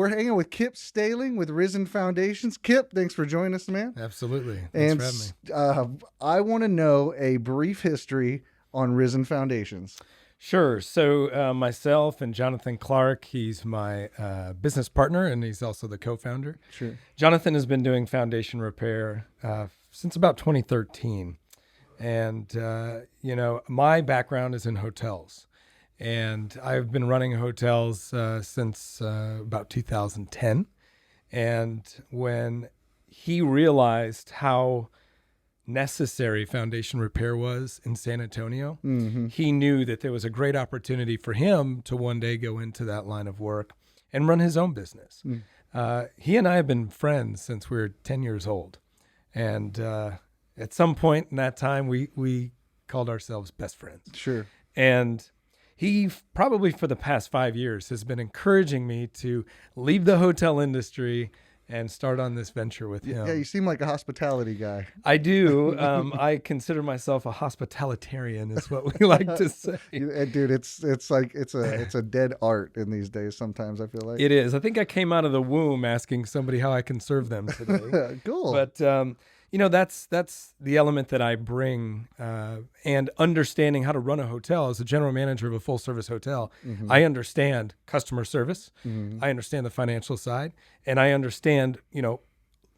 we're hanging with Kip Stehling with Risen Foundations. Kip, thanks for joining us, man. Absolutely. Thanks for having me. I want to know a brief history on Risen Foundations. Sure. So myself and Jonathan Clark, he's my business partner, and he's also the co-founder. Sure. Jonathan has been doing foundation repair since about 2013. And, my background is in hotels. And I've been running hotels since about 2010. And when he realized how necessary foundation repair was in San Antonio, he knew that there was a great opportunity for him to one day go into that line of work and run his own business. He and I have been friends since we were 10 years old. And at some point in that time, we called ourselves best friends. Sure. And he probably for the past 5 years has been encouraging me to leave the hotel industry and start on this venture with him. Yeah, you seem like a hospitality guy. I do. I consider myself a hospitalitarian, is what we like to say. Dude, it's like it's a dead art in these days. Sometimes I feel like it is. I think I came out of the womb asking somebody how I can serve them today. Cool. But that's the element that I bring, and understanding how to run a hotel as a general manager of a full service hotel. I understand customer service. I understand the financial side, and I understand,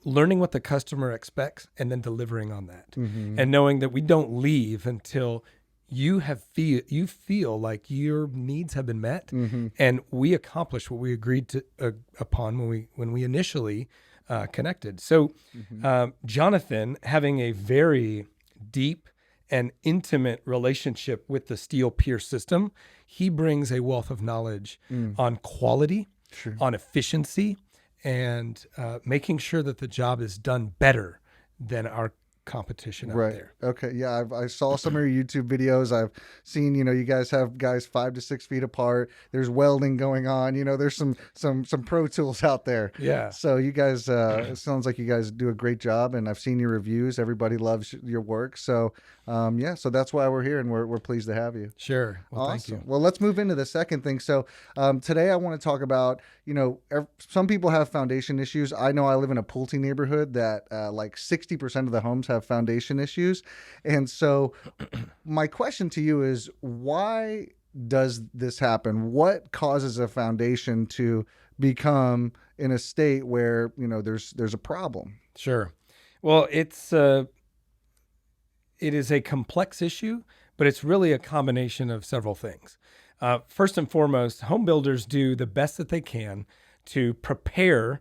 learning what the customer expects and then delivering on that, and knowing that we don't leave until you feel like your needs have been met, and we accomplish what we agreed to upon when we initially connected. So Jonathan, having a very deep and intimate relationship with the steel pier system, he brings a wealth of knowledge on quality, on efficiency, and making sure that the job is done better than our competition out there. Okay. Yeah. I saw some of your YouTube videos. I've seen, you guys have guys 5 to 6 feet apart. There's welding going on, there's some pro tools out there. Yeah. So you guys, it sounds like you guys do a great job, and I've seen your reviews. Everybody loves your work. So, so that's why we're here, and we're pleased to have you. Sure. Well, awesome. Thank you. Well, let's move into the second thing. So, today I want to talk about, some people have foundation issues. I know I live in a Pulte neighborhood that, like 60% of the homes have foundation issues. And so my question to you is, why does this happen? What causes a foundation to become in a state where, there's a problem? Sure. Well, it is a complex issue, but it's really a combination of several things. First and foremost, home builders do the best that they can to prepare.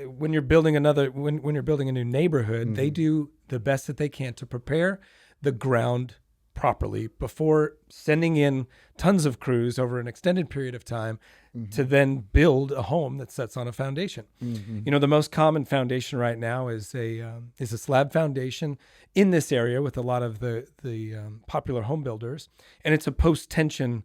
When you're building when you're building a new neighborhood, they do the best that they can to prepare the ground properly before sending in tons of crews over an extended period of time to then build a home that sets on a foundation. The most common foundation right now is a slab foundation in this area with a lot of the popular home builders, and it's a post-tension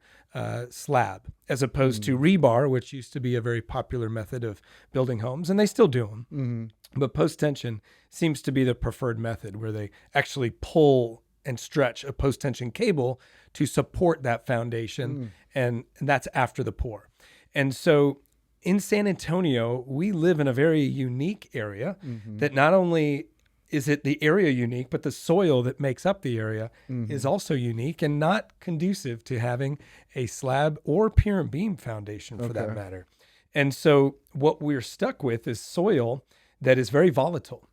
slab as opposed to rebar, which used to be a very popular method of building homes, and they still do them. But post-tension seems to be the preferred method, where they actually pull and stretch a post-tension cable to support that foundation, and that's after the pour. And so in San Antonio, we live in a very unique area that not only is it the area unique, but the soil that makes up the area is also unique and not conducive to having a slab or pier and beam foundation for that matter. And so what we're stuck with is soil that is very volatile.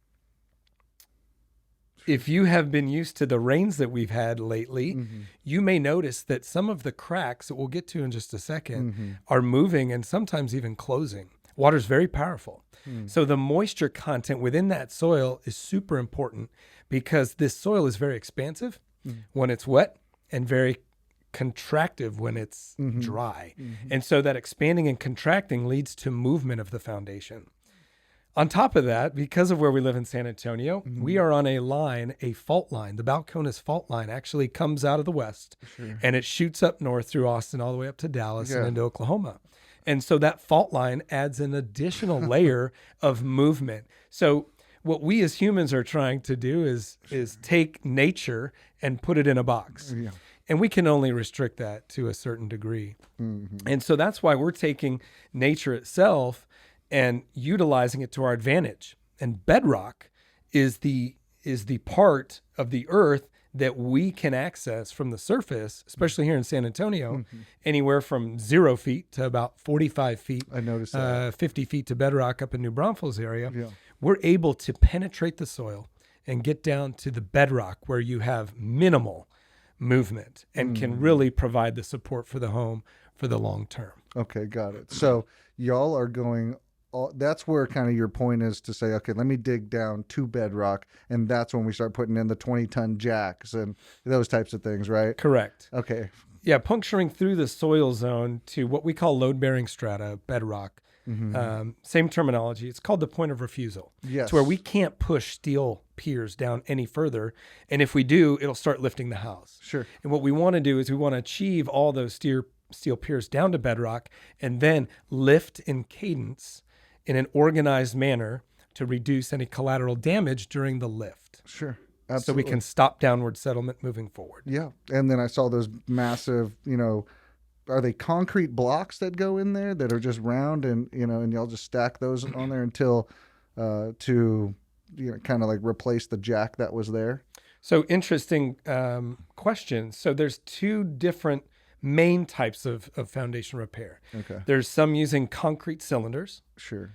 If you have been used to the rains that we've had lately, you may notice that some of the cracks that we'll get to in just a second are moving and sometimes even closing. Water's very powerful. So the moisture content within that soil is super important, because this soil is very expansive when it's wet and very contractive when it's dry. And so that expanding and contracting leads to movement of the foundation. On top of that, because of where we live in San Antonio, we are on a fault line. The Balcones fault line actually comes out of the west, and it shoots up north through Austin all the way up to Dallas and into Oklahoma. And so that fault line adds an additional layer of movement. So what we as humans are trying to do is take nature and put it in a box. And we can only restrict that to a certain degree. And so that's why we're taking nature itself and utilizing it to our advantage. And bedrock is the part of the earth that we can access from the surface, especially here in San Antonio, anywhere from 0 feet to about 45 feet. I noticed that. 50 feet to bedrock up in New Braunfels area. Yeah. We're able to penetrate the soil and get down to the bedrock where you have minimal movement and can really provide the support for the home for the long term. Okay, got it. So y'all are going, that's where kind of your point is to say, okay, let me dig down to bedrock, and that's when we start putting in the 20-ton jacks and those types of things, right? Correct. Okay. Yeah, puncturing through the soil zone to what we call load-bearing strata, bedrock. Same terminology. It's called the point of refusal. Yes. It's where we can't push steel piers down any further. And if we do, it'll start lifting the house. Sure. And what we want to do is we want to achieve all those steel piers down to bedrock and then lift in cadence in an organized manner to reduce any collateral damage during the lift. Sure. So Absolutely. we can stop downward settlement moving forward. Yeah. And then I saw those massive, are they concrete blocks that go in there that are just round and, and y'all just stack those on there until to, kind of like replace the jack that was there? So interesting question. So there's 2 different main types of foundation repair. Okay. There's some using concrete cylinders. Sure.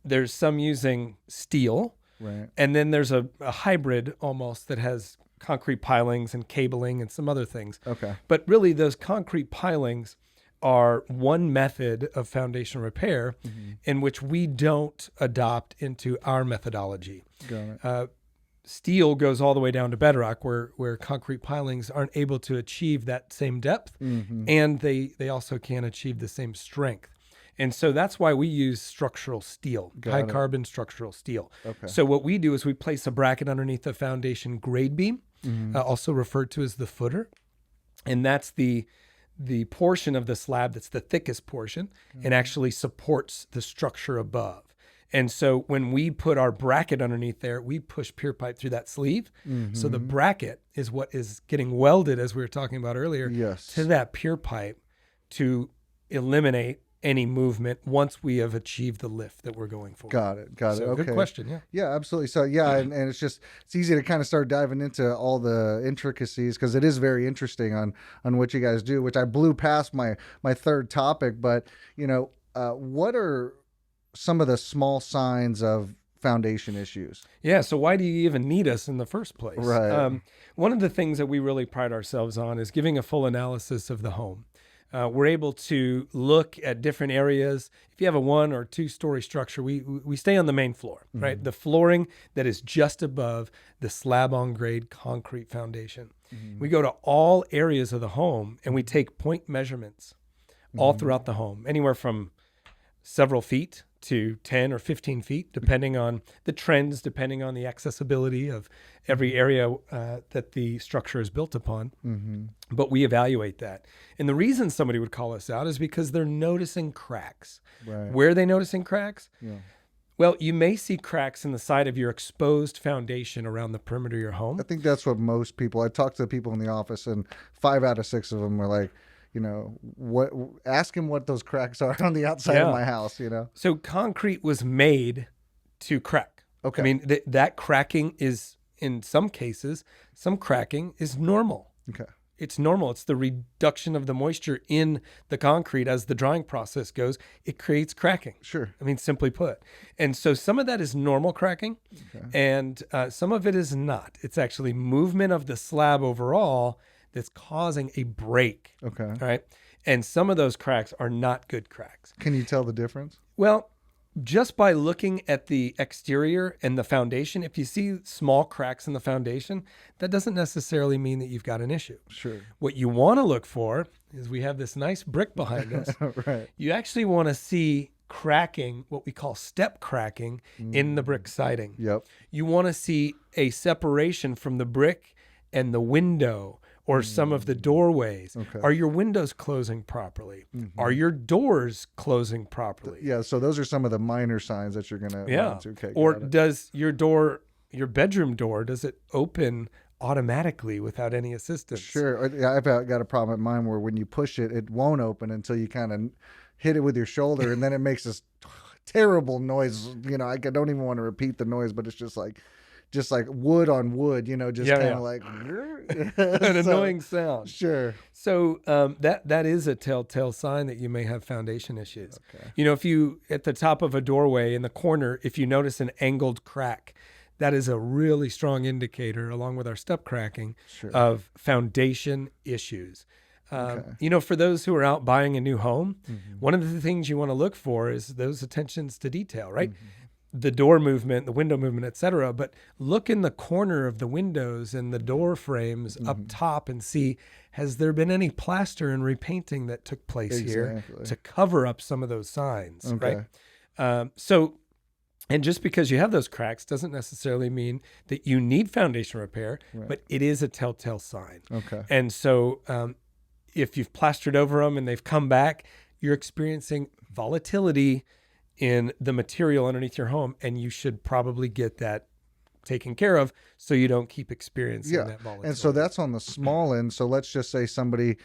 There's some using steel. Right. And then there's a hybrid almost that has concrete pilings and cabling and some other things. Okay. But really those concrete pilings are one method of foundation repair in which we don't adopt into our methodology. Got it. Steel goes all the way down to bedrock where concrete pilings aren't able to achieve that same depth, and they also can't achieve the same strength. And so that's why we use structural steel, high carbon structural steel. Okay. So what we do is we place a bracket underneath the foundation grade beam, also referred to as the footer. And that's the portion of the slab that's the thickest portion and actually supports the structure above. And so when we put our bracket underneath there, we push pier pipe through that sleeve. So the bracket is what is getting welded, as we were talking about earlier, to that pier pipe to eliminate any movement once we have achieved the lift that we're going for. Got it. So Okay. good question. Yeah. Yeah, absolutely. So and it's easy to kind of start diving into all the intricacies because it is very interesting on what you guys do, which I blew past my third topic. But, what are some of the small signs of foundation issues? Yeah. So why do you even need us in the first place? Right. One of the things that we really pride ourselves on is giving a full analysis of the home. We're able to look at different areas. If you have a 1 or 2 story structure, we stay on the main floor, right? The flooring that is just above the slab on grade concrete foundation. We go to all areas of the home and we take point measurements all throughout the home, anywhere from several feet to 10 or 15 feet, depending on the trends, depending on the accessibility of every area that the structure is built upon. But we evaluate that. And the reason somebody would call us out is because they're noticing cracks. Right. Where are they noticing cracks? Yeah. Well, you may see cracks in the side of your exposed foundation around the perimeter of your home. I think that's what most people, I talked to the people in the office and 5 out of 6 of them were like, ask him what those cracks are on the outside of my house, So concrete was made to crack. Okay. I mean, that cracking is, in some cases, some cracking is normal. Okay. It's normal. It's the reduction of the moisture in the concrete as the drying process goes. It creates cracking. Sure. I mean, simply put. And so some of that is normal cracking, and some of it is not. It's actually movement of the slab overall that's causing a break. Okay. All right. And some of those cracks are not good cracks. Can you tell the difference? Well, just by looking at the exterior and the foundation, if you see small cracks in the foundation, that doesn't necessarily mean that you've got an issue. Sure. What you want to look for is we have this nice brick behind us. Right. You actually want to see cracking, what we call step cracking, in the brick siding. Yep. You want to see a separation from the brick and the window or some of the doorways. Okay. Are your windows closing properly? Are your doors closing properly? Yeah, so those are some of the minor signs that you're going to Yeah. Okay, Or got it. does your door, your bedroom door, does it open automatically without any assistance? Sure. Yeah, I've got a problem at mine where when you push it, it won't open until you kind of hit it with your shoulder, and then it makes this terrible noise. I don't even want to repeat the noise, but it's just like wood on wood, just Yeah, kind yeah. of like An so annoying sound. sure. So that is a telltale sign that you may have foundation issues. Okay. If you at the top of a doorway in the corner, if you notice an angled crack, that is a really strong indicator, along with our step cracking, Sure. of foundation issues. Okay. For those who are out buying a new home, Mm-hmm. one of the things you want to look for is those attentions to detail, right? Mm-hmm. The door movement, the window movement, etc. But look in the corner of the windows and the door frames up Mm-hmm. top and see, has there been any plaster and repainting that took place here Exactly. to cover up some of those signs, Okay. right? And just because you have those cracks doesn't necessarily mean that you need foundation repair, Right. but it is a telltale sign. Okay. And so if you've plastered over them and they've come back, you're experiencing volatility in the material underneath your home, and you should probably get that taken care of so you don't keep experiencing that volatility. And so that's on the small end. So let's just say somebody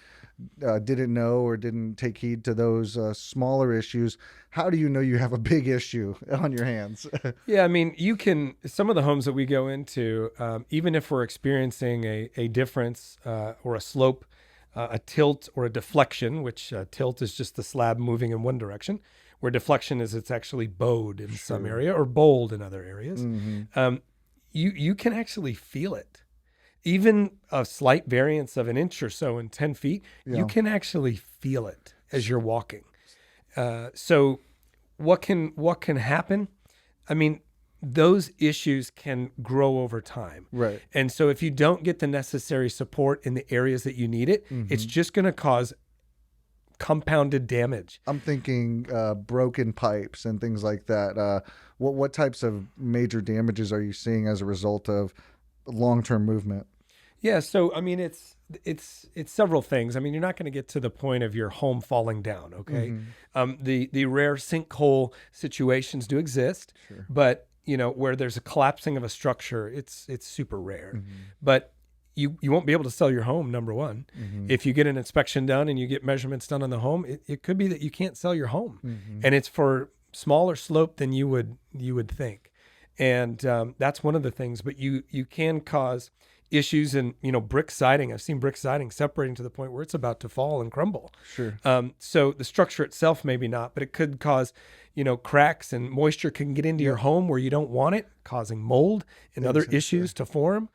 didn't know or didn't take heed to those smaller issues. How do you know you have a big issue on your hands? Yeah, I mean, some of the homes that we go into, even if we're experiencing a difference or a slope, a tilt or a deflection, which tilt is just the slab moving in one direction, where deflection is it's actually bowed in some area or bowled in other areas. Mm-hmm. You can actually feel it. Even a slight variance of an inch or so in 10 feet, you can actually feel it as you're walking. So what can happen? I mean, those issues can grow over time. Right. And so if you don't get the necessary support in the areas that you need it, it's just going to cause compounded damage. I'm thinking broken pipes and things like that. What types of major damages are you seeing as a result of long-term movement? Yeah, so I mean it's several things. I mean, you're not going to get to the point of your home falling down, okay? The rare sinkhole situations do exist, Sure. but where there's a collapsing of a structure, it's super rare. But you won't be able to sell your home, number one. If you get an inspection done and you get measurements done on the home, it could be that you can't sell your home. And it's for smaller slope than you would think. And that's one of the things. But you can cause issues in, brick siding. I've seen brick siding separating to the point where it's about to fall and crumble. Sure. So the structure itself, maybe not, but it could cause, cracks, and moisture can get into your home where you don't want it, causing mold and other issues to form.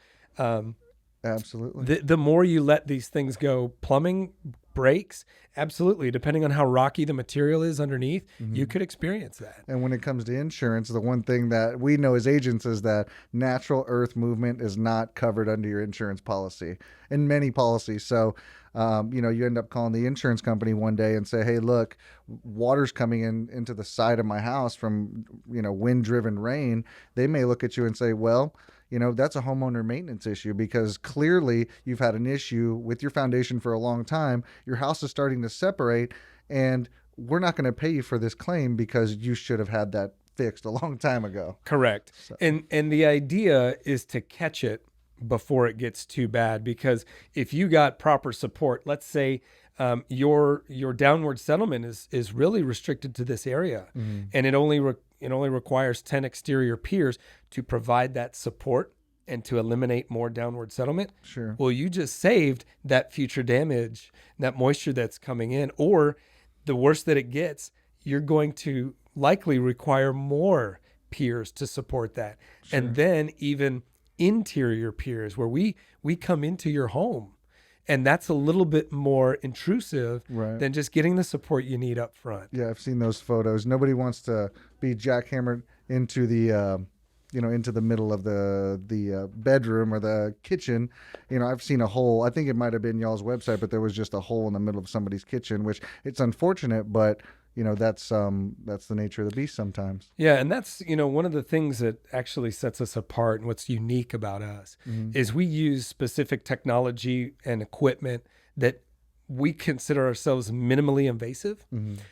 Absolutely. The more you let these things go, plumbing breaks, absolutely. Depending on how rocky the material is underneath, you could experience that. And when it comes to insurance, the one thing that we know as agents is that natural earth movement is not covered under your insurance policy in many policies. So, you end up calling the insurance company one day and say, hey, look, water's coming into the side of my house from, wind-driven rain. They may look at you and say, well, that's a homeowner maintenance issue because clearly you've had an issue with your foundation for a long time. Your house is starting to separate, and we're not going to pay you for this claim because you should have had that fixed a long time ago. Correct. So. And the idea is to catch it before it gets too bad, because if you got proper support, let's say your downward settlement is really restricted to this area, and it only requires 10 exterior piers to provide that support and to eliminate more downward settlement. Sure. Well, you just saved that future damage, that moisture that's coming in, or the worse that it gets, you're going to likely require more piers to support that. Sure. And then even interior piers where we come into your home. And that's a little bit more intrusive than just getting the support you need up front. Yeah, I've seen those photos. Nobody wants to be jackhammered into the, into the middle of the bedroom or the kitchen. I've seen a hole. I think it might have been y'all's website, but there was just a hole in the middle of somebody's kitchen, which it's unfortunate, but that's the nature of the beast sometimes. Yeah, and that's one of the things that actually sets us apart and what's unique about us is we use specific technology and equipment that we consider ourselves minimally invasive.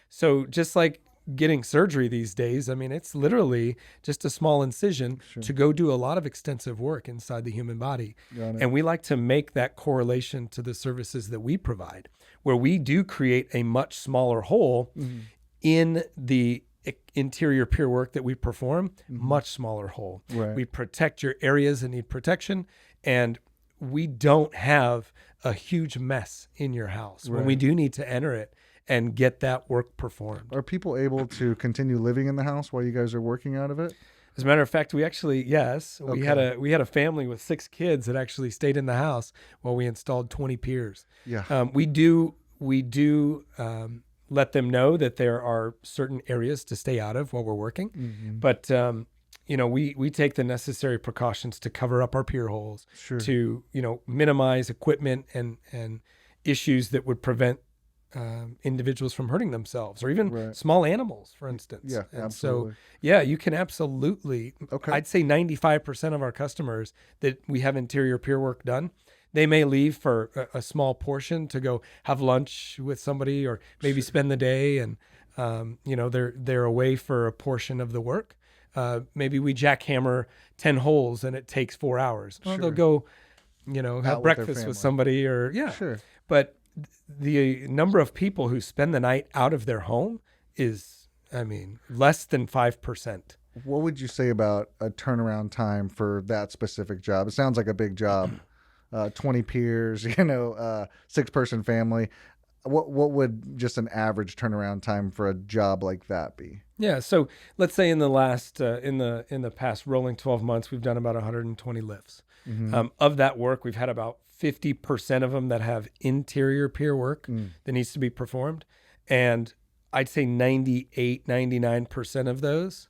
So just like getting surgery these days, I mean, it's literally just a small incision to go do a lot of extensive work inside the human body. And we like to make that correlation to the services that we provide, where we do create a much smaller hole in the interior pier work that we perform, much smaller hole. Right. We protect your areas that need protection, and we don't have a huge mess in your house when we do need to enter it and get that work performed. Are people able to continue living in the house while you guys are working out of it? As a matter of fact, we actually, yes, we had a family with 6 kids that actually stayed in the house while we installed 20 piers. Yeah. We do let them know that there are certain areas to stay out of while we're working, but we take the necessary precautions to cover up our pier holes, to minimize equipment and issues that would prevent individuals from hurting themselves, or even small animals, for instance. Yeah, and absolutely. So, yeah, you can absolutely. Okay. I'd say 95% of our customers that we have interior pier work done, they may leave for a small portion to go have lunch with somebody, or maybe spend the day, and they're away for a portion of the work. Maybe we jackhammer 10 holes and it takes 4 hours. Well, they'll go, have breakfast with somebody, or But the number of people who spend the night out of their home is, less than 5%. What would you say about a turnaround time for that specific job? It sounds like a big job. 20 piers, 6-person family. What would just an average turnaround time for a job like that be? Yeah, so let's say in the last in the past rolling 12 months, we've done about 120 lifts. Of that work, we've had about 50% of them that have interior pier work that needs to be performed, and I'd say 99% of those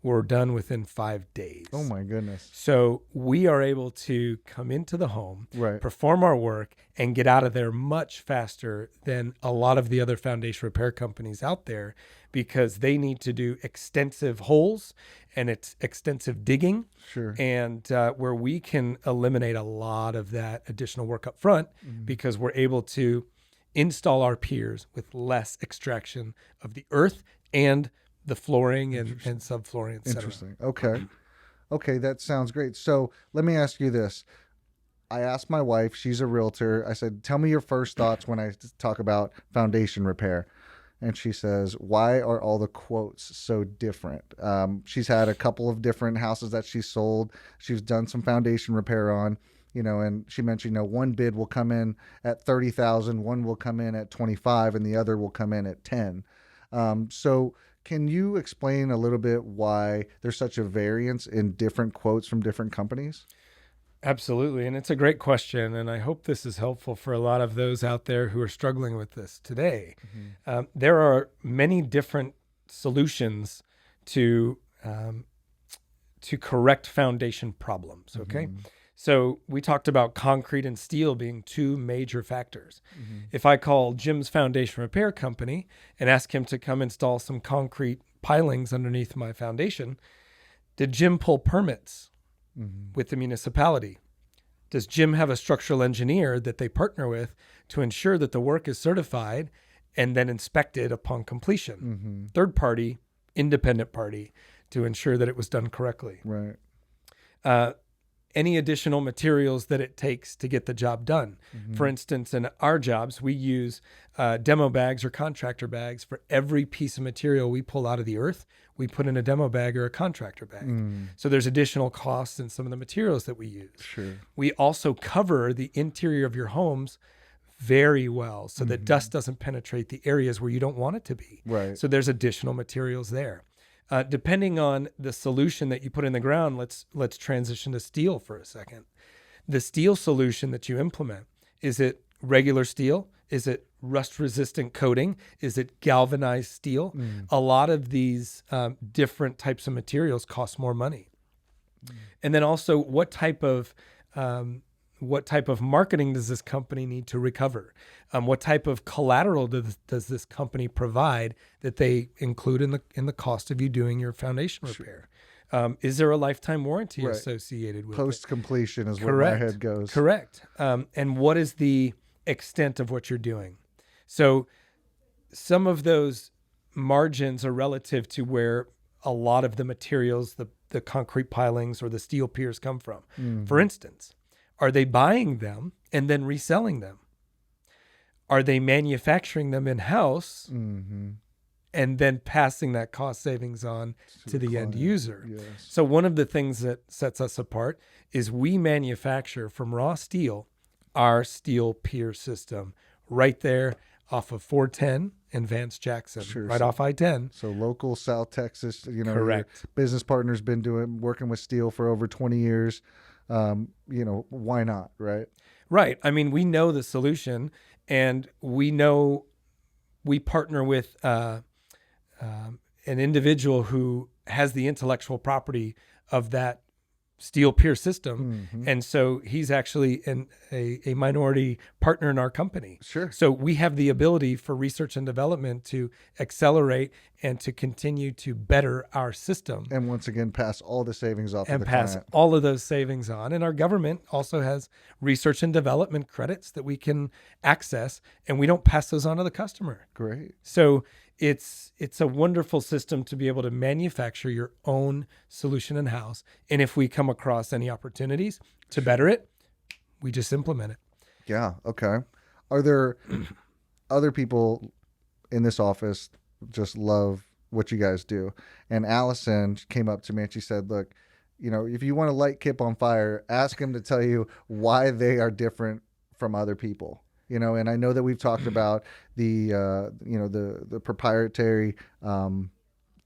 were done within 5 days. Oh my goodness. So we are able to come into the home, perform our work, and get out of there much faster than a lot of the other foundation repair companies out there, because they need to do extensive holes and it's extensive digging. And where we can eliminate a lot of that additional work up front, because we're able to install our piers with less extraction of the earth and the flooring and subflooring, et cetera. Interesting. Okay, that sounds great. So let me ask you this. I asked my wife, she's a realtor. I said, tell me your first thoughts when I talk about foundation repair. And she says, why are all the quotes so different? She's had a couple of different houses that she's sold. She's done some foundation repair on, and she mentioned, one bid will come in at 30,000, one will come in at 25, and the other will come in at 10. So can you explain a little bit why there's such a variance in different quotes from different companies? Absolutely. And it's a great question. And I hope this is helpful for a lot of those out there who are struggling with this today. There are many different solutions to correct foundation problems. Okay. So we talked about concrete and steel being 2 major factors. If I call Jim's foundation repair company and ask him to come install some concrete pilings underneath my foundation, did Jim pull permits with the municipality? Does Jim have a structural engineer that they partner with to ensure that the work is certified and then inspected upon completion? Third party, independent party, to ensure that it was done correctly. Right. Any additional materials that it takes to get the job done. For instance, in our jobs, we use demo bags or contractor bags for every piece of material we pull out of the earth. We put in a demo bag or a contractor bag. So there's additional costs in some of the materials that we use. We also cover the interior of your homes very well so that dust doesn't penetrate the areas where you don't want it to be. So there's additional materials there. Depending on the solution that you put in the ground, let's transition to steel for a second. The steel solution that you implement, is it regular steel? Is it rust-resistant coating? Is it galvanized steel? A lot of these different types of materials cost more money. And then also, what type of marketing does this company need to recover? What type of collateral does this company provide that they include in the cost of you doing your foundation repair? Is there a lifetime warranty associated with Post-completion is where my head goes. Correct. And what is the extent of what you're doing? So some of those margins are relative to where a lot of the materials, the concrete pilings or the steel piers come from. For instance, are they buying them and then reselling them? Are they manufacturing them in-house and then passing that cost savings on to the end client. user. Yes. So one of the things that sets us apart is we manufacture from raw steel our steel pier system right there off of 410 and Vance Jackson, Sure. right off I-10. So local South Texas, you know, Correct. your business partner's been working with steel for over 20 years. You know, why not, right? Right. I mean, we know the solution, and we know we partner with an individual who has the intellectual property of that steel pier system. Mm-hmm. And so he's actually a minority partner in our company. Sure. So we have the ability for research and development to accelerate and to continue to better our system. And once again, pass all the savings off to And the pass client. all of those savings on. And our government also has research and development credits that we can access, and we don't pass those on to the customer. Great. So it's a wonderful system to be able to manufacture your own solution in-house. And if we come across any opportunities to better it, we just implement it. Yeah. Okay. Are there other people in this office just love what you guys do? And Allison came up to me and she said, look, you know, if you want to light Kip on fire, ask him to tell you why they are different from other people. You know, and I know that we've talked about the proprietary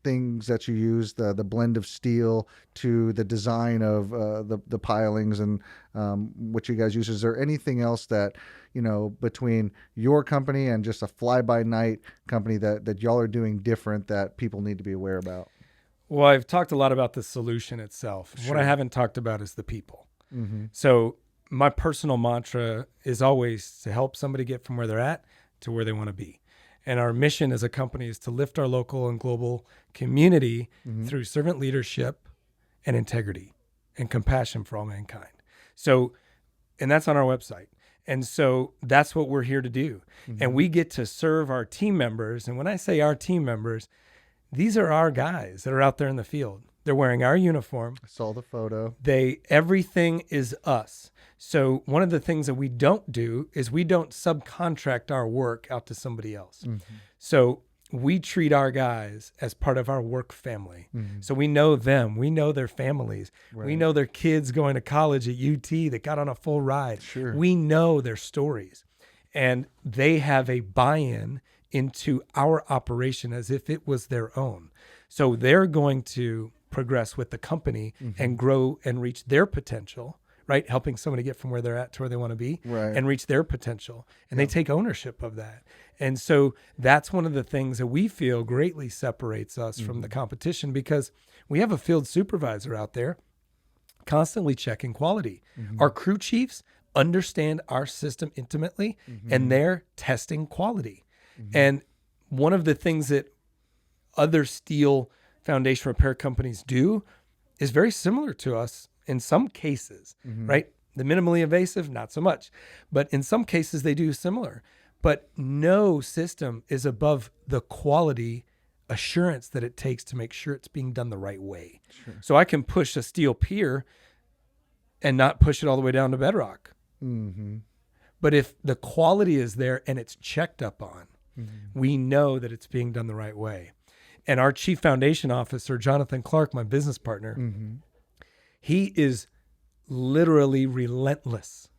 things that you use, the blend of steel to the design of the pilings and what you guys use. Is there anything else that, you know, between your company and just a fly-by-night company that y'all are doing different that people need to be aware about? Well, I've talked a lot about the solution itself. Sure. What I haven't talked about is the people. Mm-hmm. So my personal mantra is always to help somebody get from where they're at to where they want to be. And our mission as a company is to lift our local and global community through servant leadership and integrity and compassion for all mankind. So, and that's on our website. And so that's what we're here to do. And we get to serve our team members. And when I say our team members, these are our guys that are out there in the field. They're wearing our uniform. I saw the photo. Everything is us. So one of the things that we don't do is we don't subcontract our work out to somebody else. Mm-hmm. So we treat our guys as part of our work family. Mm-hmm. So we know them. We know their families. Right. We know their kids going to college at UT that got on a full ride. Sure. We know their stories. And they have a buy-in into our operation as if it was their own. So they're going to progress with the company and grow and reach their potential, right? Helping somebody get from where they're at to where they want to be and reach their potential. And they take ownership of that. And so that's one of the things that we feel greatly separates us from the competition, because we have a field supervisor out there constantly checking quality. Our crew chiefs understand our system intimately and they're testing quality. And one of the things that other steel foundation repair companies do is very similar to us in some cases, right? The minimally invasive, not so much, but in some cases they do similar. But no system is above the quality assurance that it takes to make sure it's being done the right way. Sure. So I can push a steel pier and not push it all the way down to bedrock. But if the quality is there and it's checked up on, we know that it's being done the right way. And our chief foundation officer, Jonathan Clark, my business partner, he is literally relentless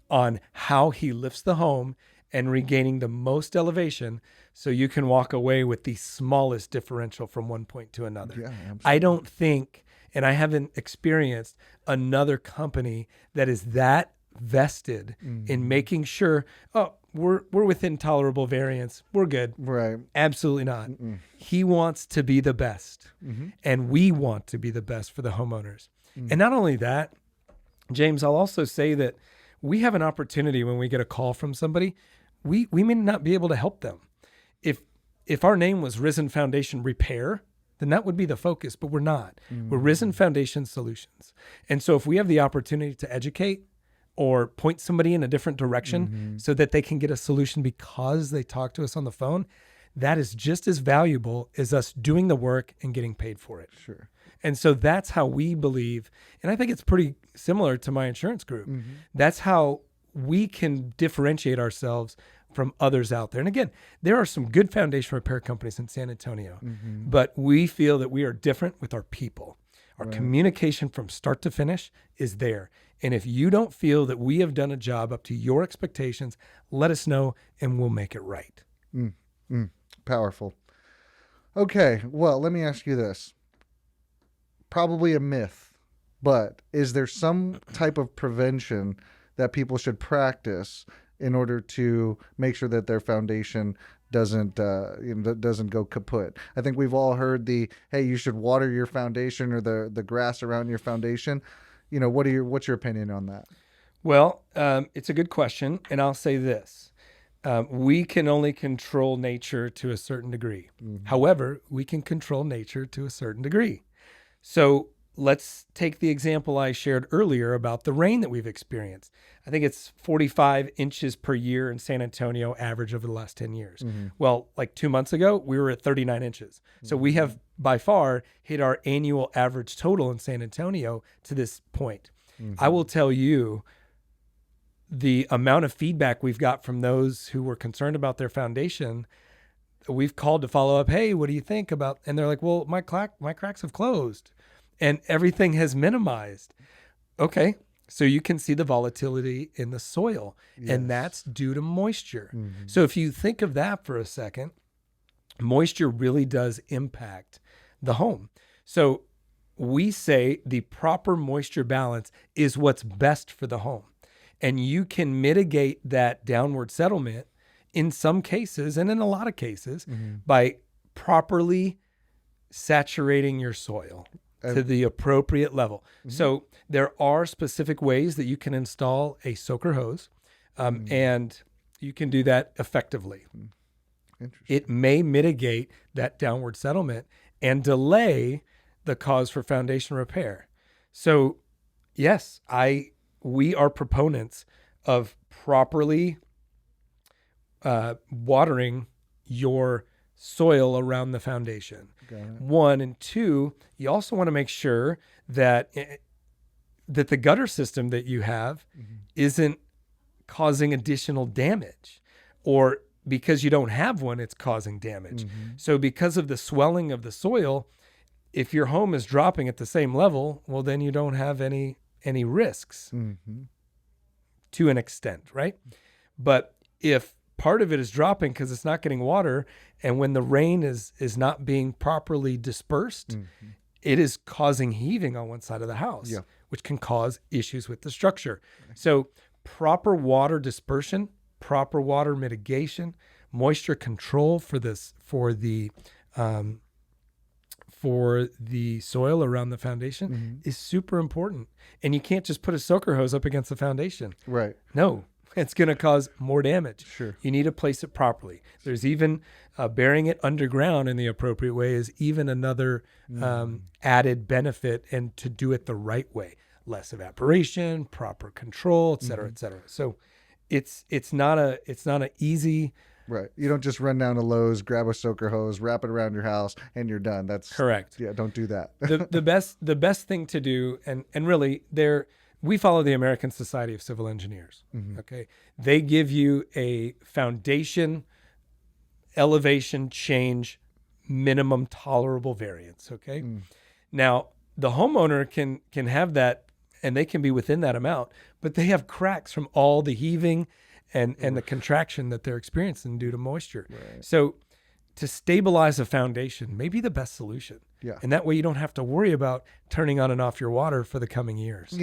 on how he lifts the home and regaining the most elevation so you can walk away with the smallest differential from one point to another. Yeah, I don't think, and I haven't experienced another company that is that vested in making sure, we're within tolerable variance. We're good. Right. Absolutely not. He wants to be the best. And we want to be the best for the homeowners. And not only that, James, I'll also say that we have an opportunity when we get a call from somebody, we may not be able to help them. If our name was Risen Foundation Repair, then that would be the focus, but we're not. We're Risen Foundation Solutions. And so if we have the opportunity to educate or point somebody in a different direction so that they can get a solution because they talk to us on the phone, that is just as valuable as us doing the work and getting paid for it. Sure. And so that's how we believe, and I think it's pretty similar to my insurance group. That's how we can differentiate ourselves from others out there. And again, there are some good foundation repair companies in San Antonio, but we feel that we are different with our people. Our communication from start to finish is there. And if you don't feel that we have done a job up to your expectations, let us know and we'll make it right. Powerful. Okay, well, let me ask you this. Probably a myth, but is there some type of prevention that people should practice in order to make sure that their foundation doesn't doesn't go kaput? I think we've all heard hey, you should water your foundation or the grass around your foundation. What's your opinion on that? Well, it's a good question, and I'll say this. We can only control nature to a certain degree. However, we can control nature to a certain degree. So let's take the example I shared earlier about the rain that we've experienced. I think it's 45 inches per year in San Antonio, average over the last 10 years. Well, like 2 months ago, we were at 39 inches. So we have by far hit our annual average total in San Antonio to this point. I will tell you, the amount of feedback we've got from those who were concerned about their foundation, we've called to follow up. Hey, what do you think about? And they're like, well, my cracks have closed and everything has minimized. Okay. So you can see the volatility in the soil, and that's due to moisture. So if you think of that for a second, moisture really does impact the home. So we say the proper moisture balance is what's best for the home. And you can mitigate that downward settlement in some cases, and in a lot of cases, by properly saturating your soil to the appropriate level. So there are specific ways that you can install a soaker hose, and you can do that effectively. It may mitigate that downward settlement and delay the cause for foundation repair. So yes, we are proponents of properly watering your soil around the foundation. One, and two, you also want to make sure that the gutter system that you have isn't causing additional damage, or because you don't have one, it's causing damage. So because of the swelling of the soil, if your home is dropping at the same level, well, then you don't have any risks to an extent, right? But if part of it is dropping because it's not getting water, and when the rain is not being properly dispersed, it is causing heaving on one side of the house, which can cause issues with the structure. So proper water dispersion, proper water mitigation, moisture control for the soil around the foundation is super important. And you can't just put a soaker hose up against the foundation. Right. No, it's going to cause more damage. Sure. You need to place it properly. There's even burying it underground in the appropriate way is even another added benefit, and to do it the right way. Less evaporation, proper control, et cetera, et cetera. So it's not an easy. Right. You don't just run down to Lowe's, grab a soaker hose, wrap it around your house, and you're done. That's correct. Yeah, don't do that. the best thing to do, and really we follow the American Society of Civil Engineers. Okay. They give you a foundation elevation change minimum tolerable variance. Okay. Now the homeowner can have that, and they can be within that amount, but they have cracks from all the heaving and the contraction that they're experiencing due to moisture. Right. So to stabilize a foundation may be the best solution. Yeah. And that way you don't have to worry about turning on and off your water for the coming years.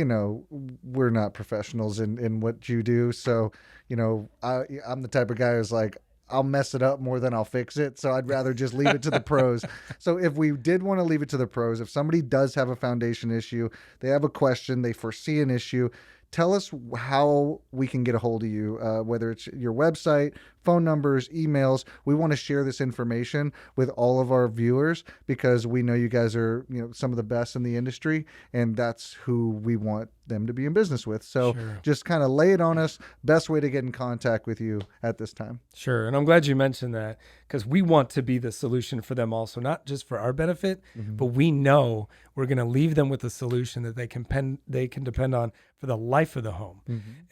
We're not professionals in what you do. So, I'm the type of guy who's like, I'll mess it up more than I'll fix it. So I'd rather just leave it to the pros. So if we did want to leave it to the pros, if somebody does have a foundation issue, they have a question, they foresee an issue, tell us how we can get a hold of you, whether it's your website, phone numbers, emails. We want to share this information with all of our viewers because we know you guys are, some of the best in the industry, and that's who we want them to be in business with. So just kind of lay it on us. Best way to get in contact with you at this time. Sure. And I'm glad you mentioned that, because we want to be the solution for them also, not just for our benefit, but we know we're going to leave them with a solution that they can depend on for the life of the home.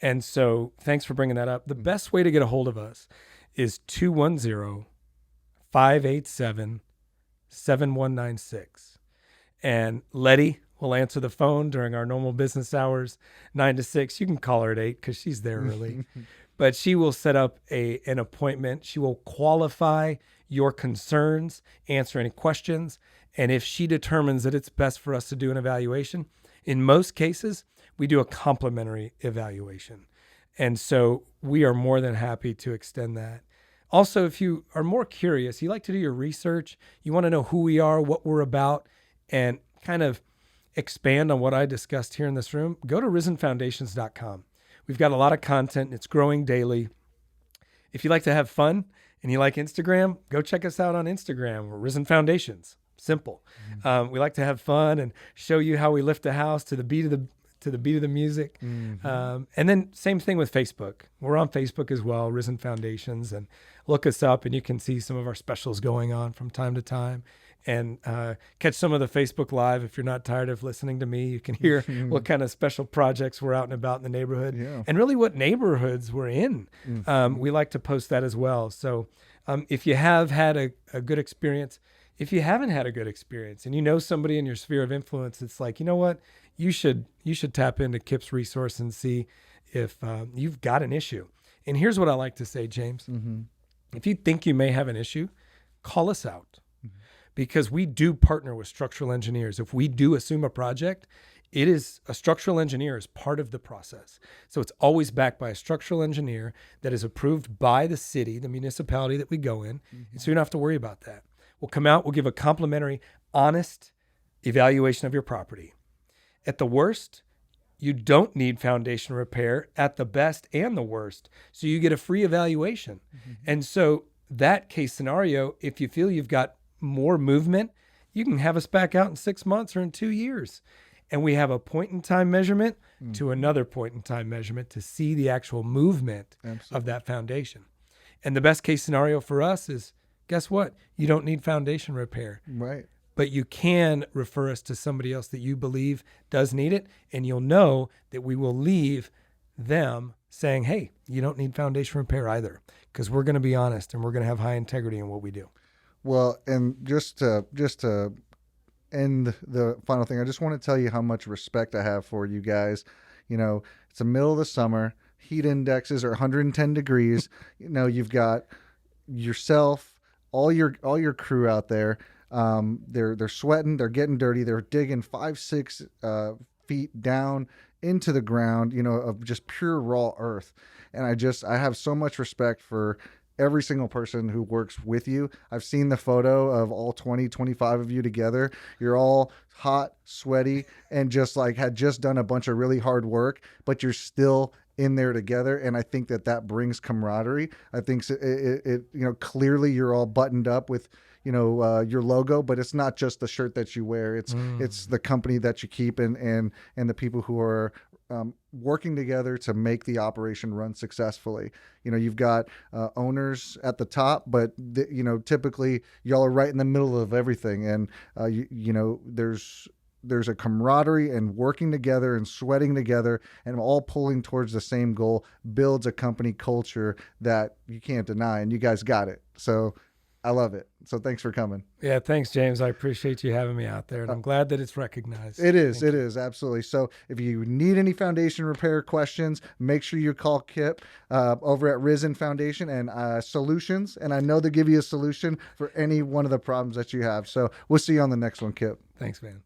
And so thanks for bringing that up. The best way to get a hold of us is 210-587-7196. And Letty will answer the phone during our normal business hours, 9 to 6. You can call her at 8 because she's there early. But she will set up an appointment. She will qualify your concerns, answer any questions. And if she determines that it's best for us to do an evaluation, in most cases, we do a complimentary evaluation. And so we are more than happy to extend that. Also, if you are more curious, you like to do your research, you want to know who we are, what we're about, and kind of expand on what I discussed here in this room, go to risenfoundations.com. We've got a lot of content. It's growing daily. If you like to have fun and you like Instagram, go check us out on Instagram. We're Risen Foundations. Simple. We like to have fun and show you how we lift a house to the beat of the music. And then same thing with Facebook. We're on Facebook as well, Risen Foundations, and look us up and you can see some of our specials going on from time to time. And catch some of the Facebook Live. If you're not tired of listening to me, you can hear what kind of special projects we're out and about in the neighborhood, and really what neighborhoods we're in. We like to post that as well. So if you have had a good experience, if you haven't had a good experience and you know somebody in your sphere of influence, it's like, you know what, you should tap into Kip's resource and see if you've got an issue. And here's what I like to say, James. If you think you may have an issue, call us out. Because we do partner with structural engineers. If we do assume a project, it is a structural engineer is part of the process. So it's always backed by a structural engineer that is approved by the city, the municipality that we go in. And so you don't have to worry about that. We'll come out, we'll give a complimentary, honest evaluation of your property. At the worst, you don't need foundation repair. At the best and the worst, so you get a free evaluation. And so that case scenario, if you feel you've got more movement, you can have us back out in 6 months or in 2 years. And we have a point in time measurement to another point in time measurement to see the actual movement of that foundation. And the best case scenario for us is, guess what? You don't need foundation repair. Right. But you can refer us to somebody else that you believe does need it. And you'll know that we will leave them saying, hey, you don't need foundation repair either. Because we're going to be honest and we're going to have high integrity in what we do. Well, and just to end the final thing, I just want to tell you how much respect I have for you guys. You know, it's the middle of the summer. Heat indexes are 110 degrees. You know, you've got yourself, all your crew out there. They're sweating, they're getting dirty, they're digging 5-6 feet down into the ground, you know, of just pure raw earth. And I have so much respect for every single person who works with you. I've seen the photo of all 20, 25 of you together. You're all hot, sweaty, and just like had just done a bunch of really hard work, but you're still in there together. And I think that brings camaraderie. I think it you know, clearly you're all buttoned up with, you know, your logo, but it's not just the shirt that you wear. It's the company that you keep and the people who are working together to make the operation run successfully. You know, you've got owners at the top, but you know, typically y'all are right in the middle of everything. And you know, there's a camaraderie and working together and sweating together and all pulling towards the same goal builds a company culture that you can't deny. And you guys got it. So I love it. So thanks for coming. Yeah, thanks, James. I appreciate you having me out there, and I'm glad that it's recognized. It is, absolutely. So if you need any foundation repair questions, make sure you call Kip over at Risen Foundation and Solutions, and I know they'll give you a solution for any one of the problems that you have. So we'll see you on the next one, Kip. Thanks, man.